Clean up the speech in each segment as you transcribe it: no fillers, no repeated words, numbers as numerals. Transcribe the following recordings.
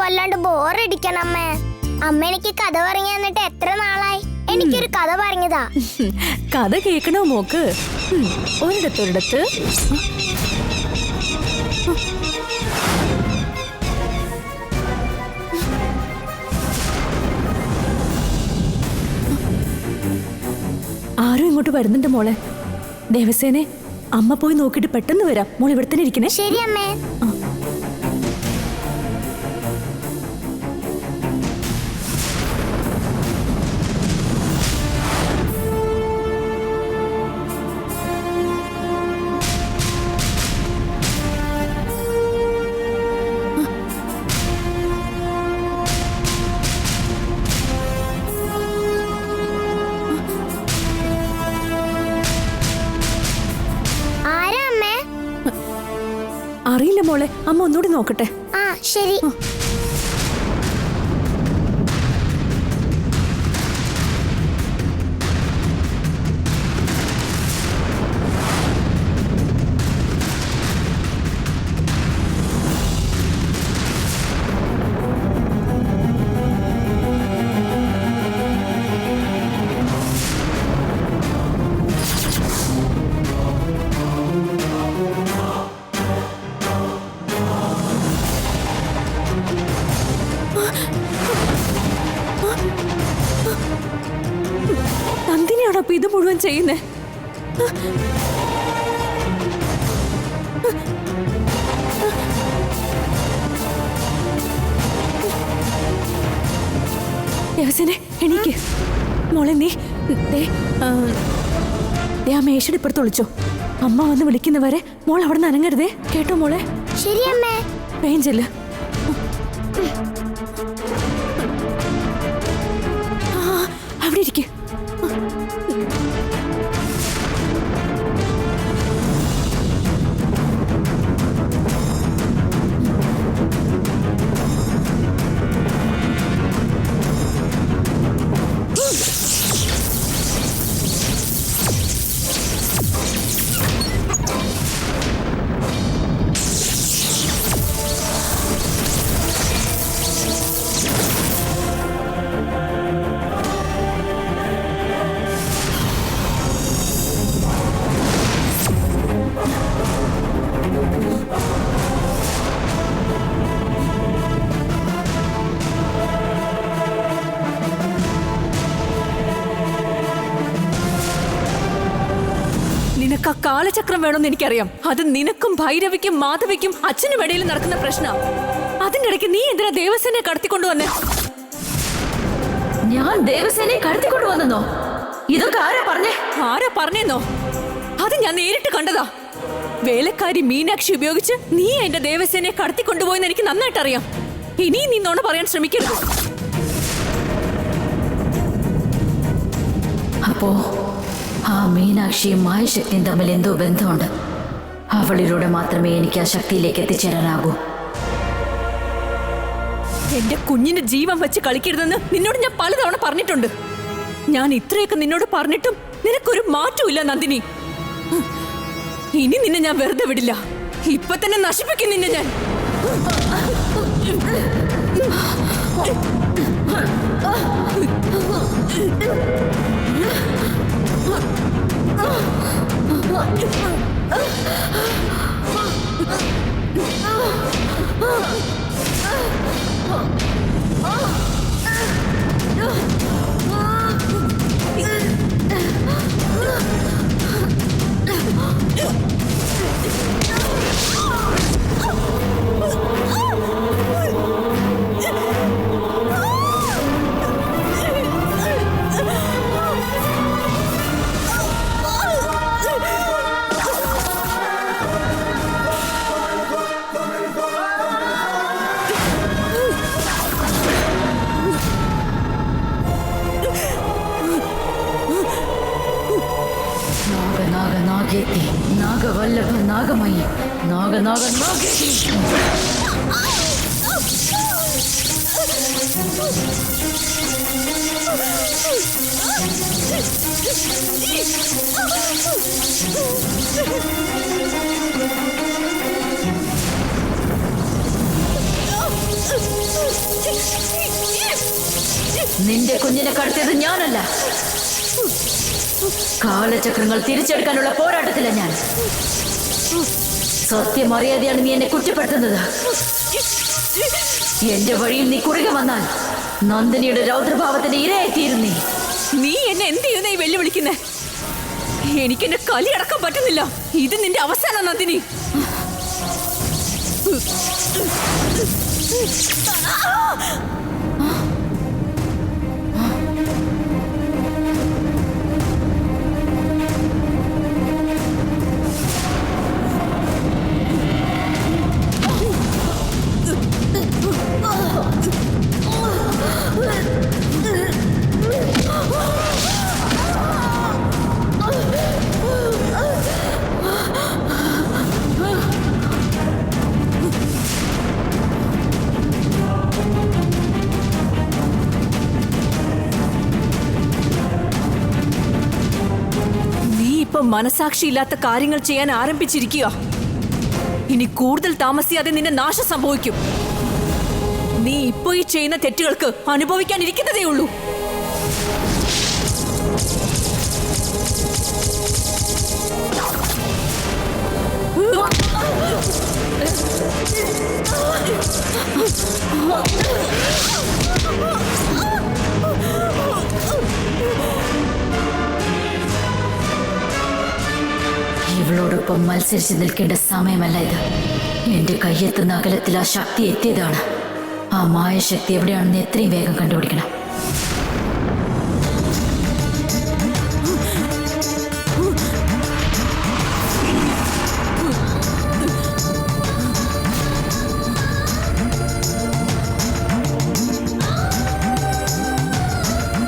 വല്ലാണ്ട് ബോറടിക്കണം അമ്മേ. അമ്മ എനിക്ക് കഥ പറഞ്ഞു തന്നിട്ട് എത്ര നാളായി? എനിക്കൊരു കഥ പറഞ്ഞതാ. കഥ കേൾക്കണോ മോക്ക്? ഒരിടത്തൊരിടത്ത് ആരും ഇങ്ങോട്ട് വരുന്നുണ്ട് മോളെ. ദേവസേനെ, അമ്മ പോയി നോക്കിട്ട് പെട്ടെന്ന് വരാം. മോൾ ഇവിടെ തന്നെ ഇരിക്കണേ. ശരി അമ്മേ. അറിയില്ല മോളെ, അമ്മ ഒന്നുകൂടി നോക്കട്ടെ. ആ ശരി. നന്ദിനിയാണോ അപ്പൊ ഇത് മുഴുവൻ ചെയ്യുന്നേ? ദേവസേനെ, എണീക്ക് മോളെ. നീ ആ മേശയുടെ ഇപ്പുറത്ത് ഒളിച്ചോ. അമ്മ വന്ന് വിളിക്കുന്നവരെ മോൾ അവിടെ നിന്ന് അനങ്ങരുതേ, കേട്ടോ മോളെ? ശരി അമ്മേ. വേഗം ചെല്ല്. അവിടെ ഇരിക്കും. നിനക്ക് ആ കാലചക്രം വേണമെന്ന് എനിക്കറിയാം. അത് നിനക്കും ഭൈരവിക്കും മാധവിക്കും അച്ഛനും ഇടയിൽ നടക്കുന്ന പ്രശ്നം. അതിന്റെ ഇടയ്ക്ക് നീ എന്തിനാ ദേവസേനെ കടത്തിക്കൊണ്ടുവന്നേ? ഞാൻ ദേവസേനെ കടത്തിക്കൊണ്ടുവന്നോ? ഇതൊക്കെ ആരാ പറഞ്ഞേ? ആരാ പറഞ്ഞെന്നോ? അത് ഞാൻ നേരിട്ട് കണ്ടതാ. വേലക്കാരി മീനാക്ഷി ഉപയോഗിച്ച് നീ എന്റെ ദേവസേനെ കടത്തിക്കൊണ്ടുപോയെന്ന് എനിക്ക് നന്നായിട്ട് അറിയാം. ഇനിയും നീ നോണ പറയാൻ ശ്രമിക്കരുത്. അപ്പോ ആ മീനാക്ഷിയും മായശക്തിയും തമ്മിൽ എന്തോ ബന്ധമുണ്ട്. അവളിലൂടെ മാത്രമേ എനിക്ക് ആ ശക്തിയിലേക്ക് എത്തിച്ചേരാനാകൂ. എന്റെ കുഞ്ഞിന്റെ ജീവൻ വെച്ച് കളിക്കരുതെന്ന് നിന്നോട് ഞാൻ പലതവണ പറഞ്ഞിട്ടുണ്ട്. ഞാൻ ഇത്രയൊക്കെ നിന്നോട് പറഞ്ഞിട്ടും നിനക്കൊരു മാറ്റമില്ല നന്ദിനി. ഇനി നിന്നെ ഞാൻ വെറുതെ വിടില്ല. ഇപ്പൊ തന്നെ നശിപ്പിക്കും നിന്നെ ഞാൻ. നാഗേതി നാഗവല്ലഭ നാഗമയി നാഗേതി. നിന്റെ കുഞ്ഞിനെ കടത്തിയത് ഞാനല്ല. കാലചക്രങ്ങൾ തിരിച്ചെടുക്കാനുള്ള പോരാട്ടത്തില ഞാൻ. സത്യം അറിയാതെയാണ് നീ എന്നെ കുറ്റപ്പെടുത്തുന്നത്. എന്റെ വഴിയിൽ നീ കുറുകെ വന്നാൽ നന്ദിനിയുടെ രൗദ്രഭാവത്തിന്റെ ഇരയായിത്തീരുന്നേ. നീ എന്നെ എന്ത് ചെയ്യുന്ന ഈ വെല്ലുവിളിക്കുന്നേ? എനിക്ക് എന്റെ കലി അടക്കാൻ പറ്റുന്നില്ല. ഇത് നിന്റെ അവസാനം നന്ദിനി. മനസാക്ഷിയില്ലാത്ത കാര്യങ്ങൾ ചെയ്യാൻ ആരംഭിച്ചിരിക്കുക. ഇനി കൂടുതൽ താമസിയാതെ നിന്റെ നാശം സംഭവിക്കും. നീ ഇപ്പോ ഈ ചെയ്യുന്ന തെറ്റുകൾക്ക് അനുഭവിക്കാനിരിക്കുന്നതേ ഉള്ളൂ. ഇവളോടൊപ്പം മത്സരിച്ച് നിൽക്കേണ്ട സമയമല്ല ഇത്. എന്റെ കയ്യെത്തുന്ന അകലത്തിൽ ആ ശക്തി എത്തിയതാണ്. ആ മായശക്തി എവിടെയാണെന്ന് എത്രയും വേഗം കണ്ടുപിടിക്കണം.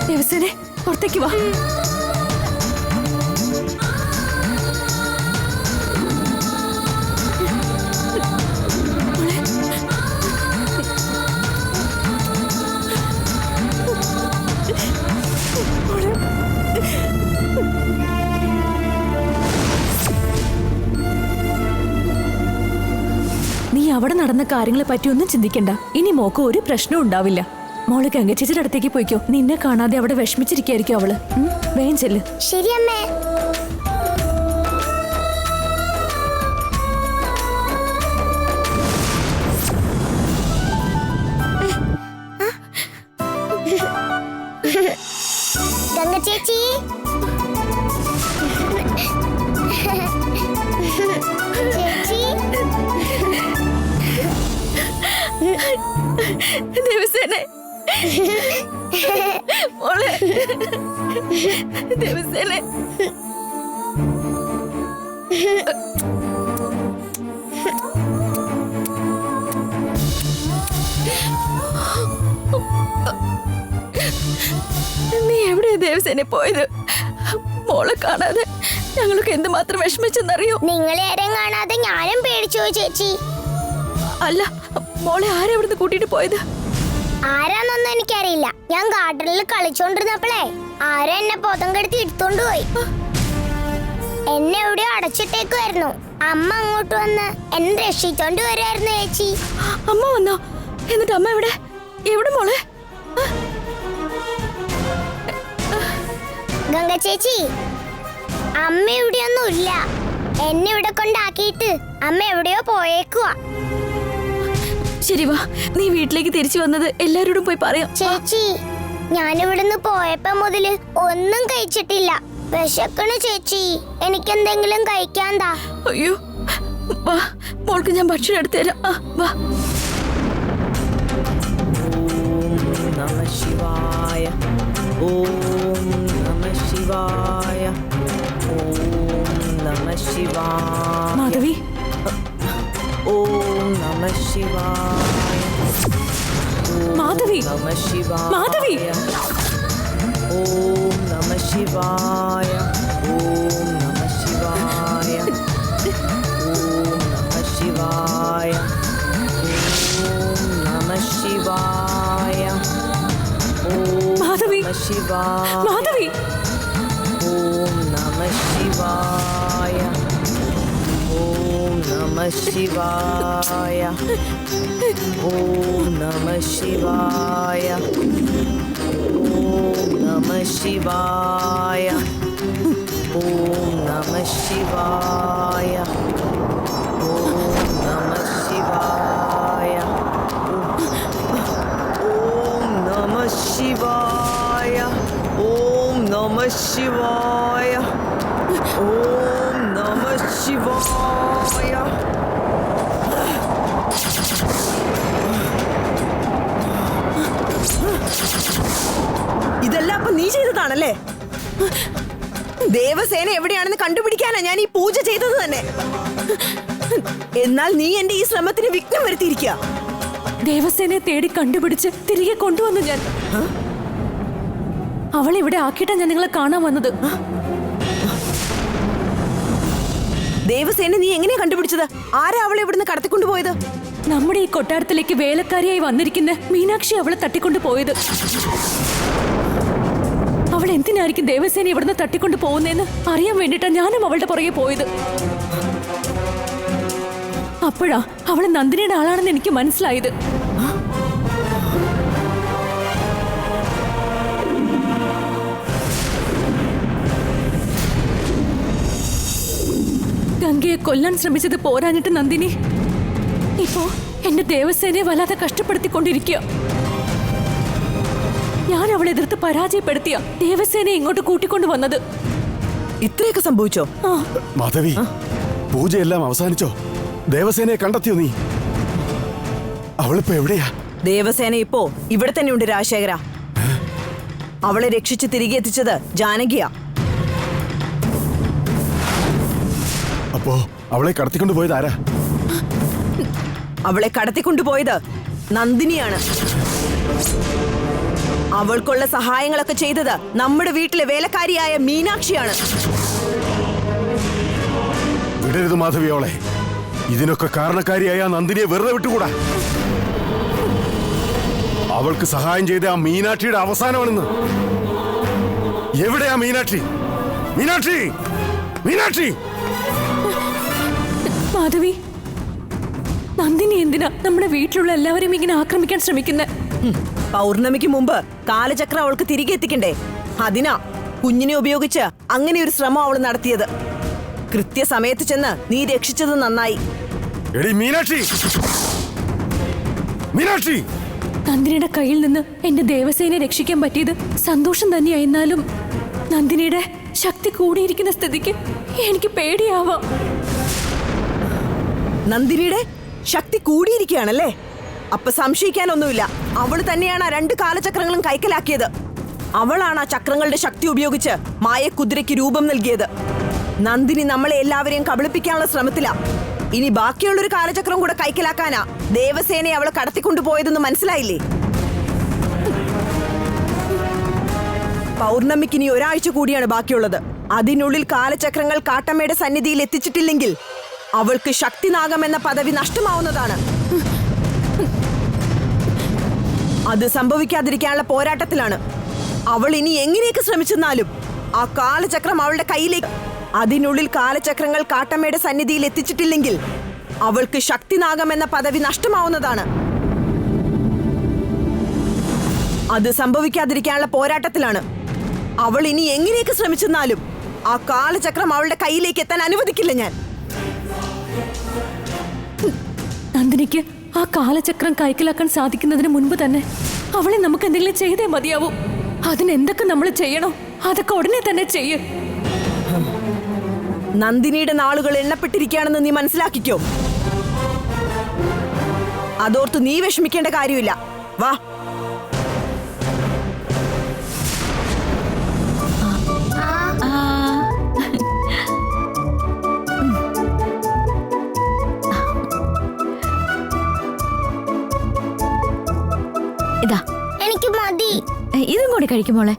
ദേവസേനെ, പുറത്തേക്ക് വാ. നീ അവിടെ നടന്ന കാര്യങ്ങളെ പറ്റി ഒന്നും ചിന്തിക്കണ്ട. ഇനി മോക്ക് ഒരു പ്രശ്നവും ഉണ്ടാവില്ല. മോള് ഗംഗച്ചേച്ചിയുടെ അടുത്തേക്ക് പോയിക്കോ. നിന്നെ കാണാതെ അവിടെ വിഷമിച്ചിരിക്കായിരിക്കും അവള്. വേഗം ചെല്ല്. ശരി അമ്മേ. ഗംഗ ചേച്ചി, ചേച്ചി. ദേവസേനെ, മോളെ, ദേവസേനെ. നീ എവിടെയാ ദേവസേനെ പോയത്? മോളെ കാണാതെ ഞങ്ങൾക്ക് എന്തുമാത്രം വിഷമിച്ചെന്നറിയോ? നിങ്ങളെ ആരും കാണാതെ ഞാനും പേടിച്ചു പോയി ചേച്ചി. അല്ല, മോളെ ആരാ ഇവിടുന്ന് കൂട്ടിട്ട് പോയത്? ആരാന്നൊന്നും എനിക്കറിയില്ല. ഞാൻ ഗാർഡനിൽ കളിച്ചോണ്ടിരുന്നപ്പോഴേ ആരാ എന്നെ പൊതം കെടുത്തി എടുത്തോണ്ട് പോയി. എന്നെ എവിടെയോ അടച്ചിട്ടേക്കുമായിരുന്നു. അമ്മ അങ്ങോട്ട് വന്ന് എന്നെ രക്ഷിച്ചോണ്ട് വരുമായിരുന്നു ചേച്ചി. അമ്മ വന്നോ? എന്നിട്ട് അമ്മ എവിടെ? എവിടെ മോളെ? ഗംഗ ചേച്ചി, അമ്മ ഇവിടെയൊന്നും ഇല്ല. എന്നെ ഇവിടെ കൊണ്ടാക്കിയിട്ട് അമ്മ എവിടെയോ പോയേക്കുവാ. ശരി വാ, നീ വീട്ടിലേക്ക് തിരിച്ചു വന്നത് എല്ലാരോടും പോയി പറയാം. ചേച്ചി, ഞാനിവിടുന്ന് പോയപ്പോ മുതല് ഒന്നും കഴിച്ചിട്ടില്ല. വിശക്കണ ചേച്ചി, എനിക്കെന്തെങ്കിലും കഴിക്കാൻ താ. അയ്യോ, വാ മോൾക്ക് ഞാൻ ഭക്ഷണം എടുത്തു തരാം. വാ. നമഃ ശിവായ. ഓം നമഃ ശിവായ. ഓം നമഃ ശിവായ. മാധവി, ഓം നമഃ ശിവായ. മാധവി, നമഃ ശിവായ. മാധവി. ഓം നമഃ ശിവായ. ഓം നമഃ ശിവായ. ഓം നമഃ ശിവായ. ഓം നമഃ ശിവായ. ഓം മാധവി, നമഃ ശിവായ. മാധവി. ഓം നമഃ ശിവായ. ഓം നമഃ ശിവായ. ഓം നമഃ ശിവായ. ഓം നമഃ ശിവായ. ഓം നമഃ ശിവായ. ഓം നമഃ ശിവായ. ഓം നമഃ ശിവായ. ഓം നമഃ ശിവായ. ഓം നമഃ ശിവായ. ഇതെല്ലാം അപ്പൊ നീ ചെയ്തതാണല്ലേ? ദേവസേന എവിടെയാണെന്ന് കണ്ടുപിടിക്കാനാ ഞാൻ ഈ പൂജ ചെയ്തത് തന്നെ. എന്നാൽ നീ എന്റെ ഈ ശ്രമത്തിന് വിഘ്നം വരുത്തിയിരിക്കുക. ദേവസേനയെ തേടി കണ്ടുപിടിച്ച് തിരികെ കൊണ്ടുവന്നു ഞാൻ. അവളെ ഇവിടെ ആക്കിയിട്ടാ ഞാൻ നിങ്ങളെ കാണാൻ വന്നത്. ദേവസേന നീ എങ്ങനെയാ കണ്ടുപിടിച്ചത്? ആരാ അവളെ ഇവിടുന്ന് കടത്തിക്കൊണ്ടുപോയത്? നമ്മുടെ ഈ കൊട്ടാരത്തിലേക്ക് വേലക്കാരിയായി വന്നിരിക്കുന്ന മീനാക്ഷി അവളെ തട്ടിക്കൊണ്ടു പോയത്. അവൾ എന്തിനായിരിക്കും ദേവസേന ഇവിടുന്ന് തട്ടിക്കൊണ്ടു പോകുന്നതെന്ന് അറിയാൻ വേണ്ടിട്ടാ ഞാനും അവളുടെ പുറകെ പോയത്. അപ്പോഴാ അവള് നന്ദിനിയുടെ ആളാണെന്ന് എനിക്ക് മനസ്സിലായത്. ഗംഗയെ കൊല്ലാൻ ശ്രമിച്ചത് പോരാഞ്ഞിട്ട് നന്ദിനി ഇപ്പോ എന്റെ ദേവസേനയെ വല്ലാതെ കഷ്ടപ്പെടുത്തിക്കൊണ്ടിരിക്കുക. ഞാൻ അവളെ എതിർത്ത് പരാജയപ്പെടുത്തിയ ദേവസേനയെ ഇങ്ങോട്ട് കൂട്ടിക്കൊണ്ടു വന്നത്. ഇത്രയൊക്കെ സംഭവിച്ചോ? മാധവി, പൂജയെല്ലാം അവസാനിച്ചോ? ദേവസേനയെ കണ്ടെത്തിയോ നീ? അവളിപ്പോ എവിടെയാ? ദേവസേന ഇപ്പോ ഇവിടെ തന്നെ ഉണ്ട് രാജശേഖര. അവളെ രക്ഷിച്ച് തിരികെ എത്തിച്ചത് ജാനകിയാ. അപ്പോ അവളെ കടത്തിക്കൊണ്ടുപോയത് ആരാ? അവളെ കടത്തിക്കൊണ്ടുപോയത് നന്ദിനിയാണ്. അവൾക്കുള്ള സഹായങ്ങളൊക്കെ ചെയ്തത് നമ്മുടെ വീട്ടിലെ വേലക്കാരിയായ മീനാക്ഷിയാണ്. വിടരുത് മാധവി അവളെ. ഇതിനൊക്കെ കാരണക്കാരിയായ നന്ദിനിയെ വെറുതെ വിട്ടുകൂടാ. അവൾക്ക് സഹായം ചെയ്ത ആ മീനാക്ഷിയുടെ അവസാനമാണെന്ന്. എവിടെയാ മീനാക്ഷി? മീനാക്ഷി, മീനാക്ഷി! മാധവി, നന്ദിനി എന്തിനാ നമ്മുടെ വീട്ടിലുള്ള എല്ലാവരെയും ഇങ്ങനെ ആക്രമിക്കാൻ ശ്രമിക്കുന്നത്? പൗർണമിക്ക് മുമ്പ് കാലചക്രം അവൾക്ക് തിരികെ എത്തിക്കണ്ടേ? അതിനാ കുഞ്ഞിനെ ഉപയോഗിച്ച് അങ്ങനെ ഒരു ശ്രമം അവൾ നടത്തിയത്. കൃത്യസമയത്ത് ചെന്ന് നീ രക്ഷിച്ചത് നന്നായി. എടി മീനാക്ഷി, മീനാക്ഷി! നന്ദിനിയുടെ കയ്യിൽ നിന്ന് എന്റെ ദേവസേനയെ രക്ഷിക്കാൻ പറ്റിയത് സന്തോഷം തന്നെയായിരുന്നാലും നന്ദിനിയുടെ ശക്തി കൂടിയിരിക്കുന്ന സ്ഥിതിക്ക് എനിക്ക് പേടിയാവാം. നന്ദിനിയുടെ ശക്തി കൂടിയിരിക്കുകയാണല്ലേ? അപ്പൊ സംശയിക്കാനൊന്നുമില്ല. അവൾ തന്നെയാണ് ആ 2 കാലചക്രങ്ങളും കൈക്കലാക്കിയത്. അവളാണ് ആ ചക്രങ്ങളുടെ ശക്തി ഉപയോഗിച്ച് മായക്കുതിരയ്ക്ക് രൂപം നൽകിയത്. നന്ദിനി നമ്മളെ എല്ലാവരെയും കബളിപ്പിക്കാനുള്ള ശ്രമത്തിലാ. ഇനി ബാക്കിയുള്ളൊരു കാലചക്രം കൂടെ കൈക്കലാക്കാനാ ദേവസേനയെ അവളെ കടത്തിക്കൊണ്ടുപോയതെന്ന് മനസ്സിലായില്ലേ? പൗർണമിക്ക് ഇനി ഒരാഴ്ച കൂടിയാണ് ബാക്കിയുള്ളത്. അതിനുള്ളിൽ കാലചക്രങ്ങൾ കാട്ടമ്മയുടെ സന്നിധിയിൽ എത്തിച്ചിട്ടില്ലെങ്കിൽ അവൾക്ക് ശക്തിനാഗം എന്ന പദവി നഷ്ടമാവുന്നതാണ്. അത് സംഭവിക്കാതിരിക്കാനുള്ള പോരാട്ടത്തിലാണ്. അവൾ ഇനി എങ്ങനെയൊക്കെ ശ്രമിച്ചെന്നാലും ആ കാലചക്രം അവളുടെ കയ്യിലേക്ക്, അതിനുള്ളിൽ കാലചക്രങ്ങൾ കാട്ടമ്മയുടെ സന്നിധിയിൽ എത്തിച്ചിട്ടില്ലെങ്കിൽ അവൾക്ക് ശക്തിനാഗം എന്ന പദവി നഷ്ടമാവുന്നതാണ്. അത് സംഭവിക്കാതിരിക്കാനുള്ള പോരാട്ടത്തിലാണ്. അവൾ ഇനി എങ്ങനെയൊക്കെ ശ്രമിച്ചെന്നാലും ആ കാലചക്രം അവളുടെ കയ്യിലേക്ക് എത്താൻ അനുവദിക്കില്ല ഞാൻ. നന്ദിനിക്ക് ആ കാലചക്രം കൈക്കലാക്കാൻ സാധിക്കുന്നതിന് മുൻപ് തന്നെ അവളെ നമുക്ക് എന്തെങ്കിലും ചെയ്തേ മതിയാവൂ. അതിനെന്തൊക്കെ നമ്മൾ ചെയ്യണോ അതൊക്കെ ഉടനെ തന്നെ ചെയ്യ്. നന്ദിനിയുടെ നാളുകൾ എണ്ണപ്പെട്ടിരിക്കുകയാണെന്ന് നീ മനസ്സിലാക്കിക്കോ. അതോർത്ത് നീ വിഷമിക്കേണ്ട കാര്യമില്ല. വാ. ഇതാ എനിക്ക് മതി. ഇതും കൂടി കഴിക്കുമോളെ.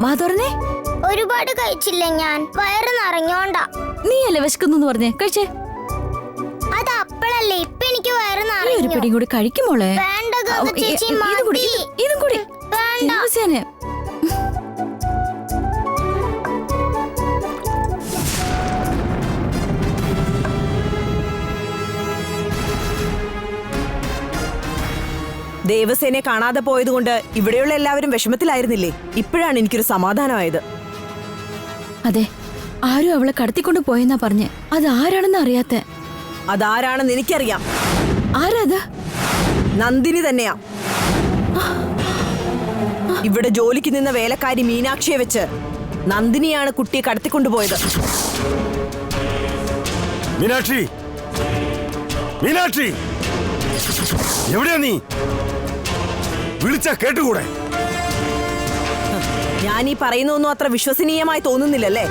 വാ തുറന്നേ. ഒരുപാട് കഴിച്ചില്ല ഞാൻ, വയറ് നിറഞ്ഞോണ്ടാ. നീ അല്ലേ വിശക്കുന്നു പറഞ്ഞേ, കഴിച്ചേ. അത് അപ്പഴല്ലേ, ഇപ്പൊ എനിക്ക് വയറ് നീ ഒരു നിറഞ്ഞു. പിടിയും കൂടി കഴിക്കുമോളെ. വേണ്ട ഗംഗ ചേച്ചി, ഇതും കൂടി, മതി. ഇതും കൂടി. വേണ്ട. ദിവസേനെ. ദേവസേനെ കാണാതെ പോയതുകൊണ്ട് ഇവിടെയുള്ള എല്ലാവരും വിഷമത്തിലായിരുന്നില്ലേ? ഇപ്പോഴാണ് എനിക്കൊരു സമാധാനമായത്. അതെ, ആരും അവളെ കടത്തിക്കൊണ്ട് പോയെന്നാ പറഞ്ഞ്. അത് ആരാണെന്ന് അറിയാത്ത. അതാരാണെന്ന് എനിക്കറിയാം. ആരാത്? നന്ദിനി തന്നെയാ. ഇവിടെ ജോലിക്ക് നിന്ന വേലക്കാരി മീനാക്ഷിയെ വെച്ച് നന്ദിനിയാണ് കുട്ടിയെ കടത്തിക്കൊണ്ടുപോയത്. മീനാക്ഷി, മീനാക്ഷി, എവിടെയാ നീ? വിളിച്ചാ കേട്ടുകൂടെ? ഞാൻ ഈ പറയുന്നൊന്നും അത്ര വിശ്വസനീയമായി തോന്നുന്നില്ലല്ലേ?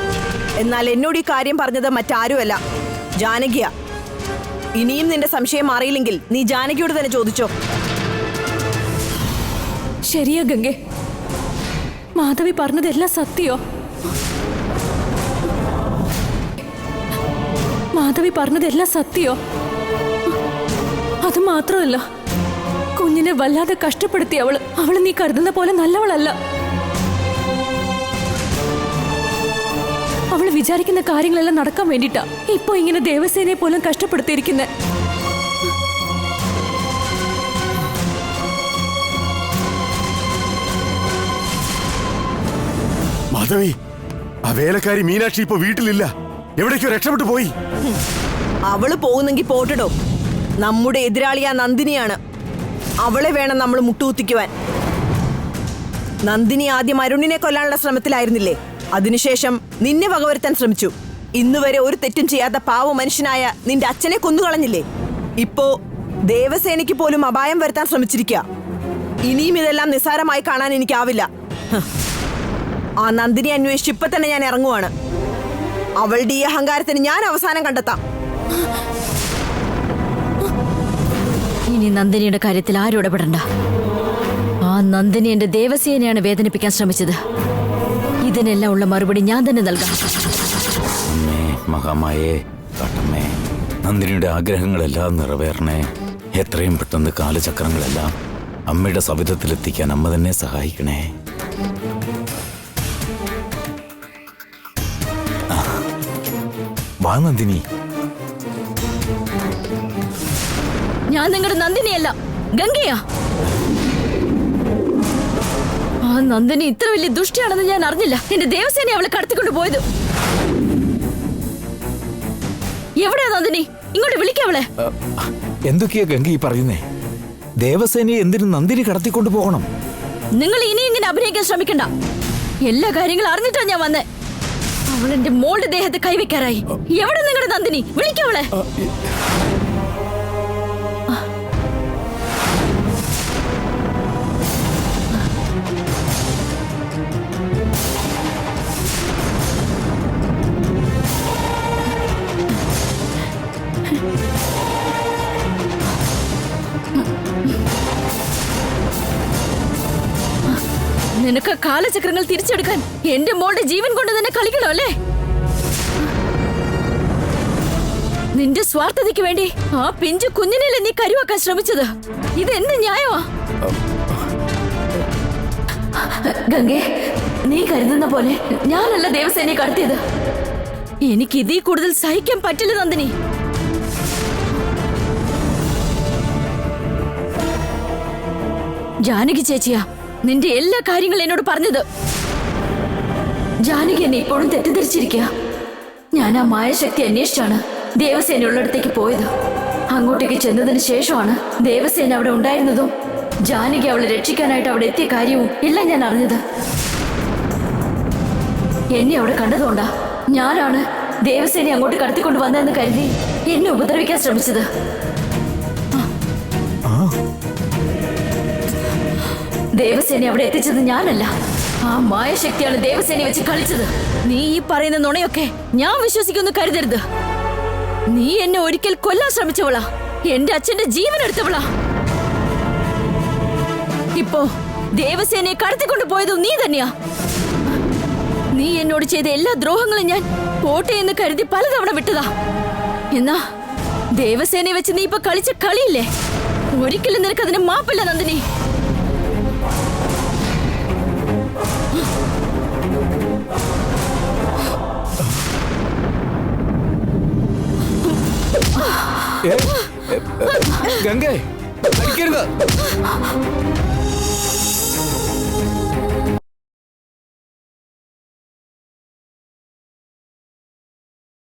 എന്നാൽ എന്നോട് ഈ കാര്യം പറഞ്ഞത് മറ്റാരുമല്ല, ജാനകിയാ. ഇനിയും നിന്റെ സംശയം മാറിയില്ലെങ്കിൽ നീ ജാനകിയോട് തന്നെ ചോദിച്ചോ. ശരിയാ ഗംഗെ, മാധവി പറഞ്ഞതെല്ലാം സത്യോ? മാധവി പറഞ്ഞതെല്ലാം സത്യോ? അത് മാത്രമല്ല, കുഞ്ഞിനെ വല്ലാതെ കഷ്ടപ്പെടുത്തി അവള് നീ കരുതുന്ന പോലെ നല്ലവളല്ല. അവള് വിചാരിക്കുന്ന കാര്യങ്ങളെല്ലാം നടക്കാൻ വേണ്ടിട്ടാ ഇപ്പൊ ഇങ്ങനെ ദേവസേനയെ പോലും കഷ്ടപ്പെടുത്തിയിരിക്കുന്നെ. മാധവി, ആ വേലക്കാരി മീനാക്ഷി ഇപ്പൊ വീട്ടിലില്ല, എവിടേക്കോ രക്ഷപ്പെട്ടു പോയി. അവള് പോകുന്നെങ്കിൽ പോട്ടടോ. നമ്മുടെ എതിരാളിയാ നന്ദിനിയാണ്. അവളെ വേണം നമ്മൾ മുട്ടുകുത്തിക്കുവാൻ. നന്ദിനി ആദ്യം അരുണിനെ കൊല്ലാനുള്ള ശ്രമത്തിലായിരുന്നില്ലേ? അതിനുശേഷം നിന്നെ വകവരുത്താൻ ശ്രമിച്ചു. ഇന്നുവരെ ഒരു തെറ്റും ചെയ്യാത്ത പാവ മനുഷ്യനായ നിന്റെ അച്ഛനെ കൊന്നുകളഞ്ഞില്ലേ? ഇപ്പോ ദേവസേനയ്ക്ക് പോലും അപായം വരുത്താൻ ശ്രമിച്ചിരിക്കുക. ഇനിയും ഇതെല്ലാം നിസ്സാരമായി കാണാൻ എനിക്കാവില്ല. ആ നന്ദിനി അന്വേഷിച്ച് ഇപ്പൊ തന്നെ ഞാൻ ഇറങ്ങുവാണ്. അവളുടെ ഈ അഹങ്കാരത്തിന് ഞാൻ അവസാനം കണ്ടെത്താം. ഇനി നന്ദിനിയുടെ കാര്യത്തിൽ ആരും ഇടപെടണ്ട. ആ നന്ദിനി എന്റെ ദേവസേനയാണ് വേദനിപ്പിക്കാൻ ശ്രമിച്ചത്. ഇതിനെല്ലാം ഉള്ള മറുപടി ഞാൻ തന്നെ നൽകാം. അമ്മേ മഹാമായേ, കാട്ടമ്മേ, നന്ദിനിയുടെ ആഗ്രഹങ്ങളെല്ലാം നിറവേറണേ. എത്രയും പെട്ടെന്ന് കാലചക്രങ്ങളെല്ലാം അമ്മയുടെ സവിധത്തിലെത്തിക്കാൻ അമ്മ തന്നെ സഹായിക്കണേ. വാ നന്ദിനി. ഞാൻ നിങ്ങളുടെ നന്ദിനിയല്ല, ഗംഗയാ. ആ നന്ദിനി ഇത്ര വലിയ ദുഷ്ടിയാണെന്ന് ഞാൻ അറിഞ്ഞില്ല. എന്റെ ദേവസേന അവളെ കടത്തിക്കൊണ്ട് പോയത്. എവിടെയാ നന്ദിനി? ഇങ്ങോട്ട് വിളിക്കവളെ. എന്തൊക്കെയാ ഗംഗ ഈ പറയുന്നേ? ദേവസേനയെ എന്തിനു നന്ദിനി കടത്തിക്കൊണ്ടു പോകണം? നിങ്ങൾ ഇനി ഇങ്ങനെ അഭിനയിക്കാൻ ശ്രമിക്കണ്ട. എല്ലാ കാര്യങ്ങളും അറിഞ്ഞിട്ടാ ഞാൻ വന്നേ. അവൾ എന്റെ മോളുടെ ദേഹത്ത് കൈവയ്ക്കാറായി. എവിടെ നിങ്ങളുടെ നന്ദിനി? വിളിക്കവളെ. നിനക്ക് കാലചക്രങ്ങൾ തിരിച്ചെടുക്കാൻ എന്റെ മോളുടെ ജീവൻ കൊണ്ട് തന്നെ കളിക്കണോ അല്ലേ? നിന്റെ സ്വാർത്ഥതയ്ക്ക് വേണ്ടി ആ പിഞ്ചു കുഞ്ഞിനെ നീ കരുവാക്കാൻ ശ്രമിച്ചത് ഇതെന്ത് ന്യായമാ? ഗംഗേ, നീ കരുതുന്ന പോലെ ഞാനല്ല ദേവസേനയെ കടത്തിയത്. എനിക്ക് ഇതിൽ കൂടുതൽ സഹിക്കാൻ പറ്റില്ല നന്ദിനി. ജാനകി ചേച്ചിയാ നിന്റെ എല്ലാ കാര്യങ്ങളും എന്നോട് പറഞ്ഞത്. ജാനകി എന്നെ ഇപ്പോഴും തെറ്റിദ്ധരിച്ചിരിക്കുക. ഞാൻ ആ മായശക്തി അന്വേഷിച്ചാണ് ദേവസേനയുള്ളിടത്തേക്ക് പോയത്. അങ്ങോട്ടേക്ക് ചെന്നതിന് ശേഷമാണ് ദേവസേന അവിടെ ഉണ്ടായിരുന്നതും ജാനകി അവളെ രക്ഷിക്കാനായിട്ട് അവിടെ എത്തിയ കാര്യവും എല്ലാം ഞാൻ അറിഞ്ഞത്. എന്നെ അവിടെ കണ്ടതുകൊണ്ടാ ഞാനാണ് ദേവസേന അങ്ങോട്ട് കടത്തിക്കൊണ്ട് വന്നതെന്ന് കരുതി എന്നെ ഉപദ്രവിക്കാൻ ശ്രമിച്ചത്. ദേവസേന അവിടെ എത്തിച്ചത് ഞാനല്ല, ആ മായശക്തിയാണ് ദേവസേന വെച്ച് കളിച്ചത്. നീ ഈ പറയുന്ന നുണയൊക്കെ ഞാൻ വിശ്വസിക്കുന്നു കരുതരുത്. നീ എന്നെ ഒരിക്കൽ കൊല്ലാൻ ശ്രമിച്ചവളാ, എന്റെ അച്ഛന്റെ ജീവൻ എടുത്തവളാ. ഇപ്പോ ദേവസേനയെ കടത്തിക്കൊണ്ട് പോയതും നീ തന്നെയാ. നീ എന്നോട് ചെയ്ത എല്ലാ ദ്രോഹങ്ങളും ഞാൻ പോട്ടെ എന്ന് കരുതി പലതവണ വിട്ടതാ. എന്നാ ദേവസേനയെ വെച്ച് നീ ഇപ്പൊ കളിച്ച കളിയില്ലേ, ഒരിക്കലും നിനക്കതിന് മാപ്പില്ല നന്ദിനി. ഗംഗേ, അടിക്കരുത്.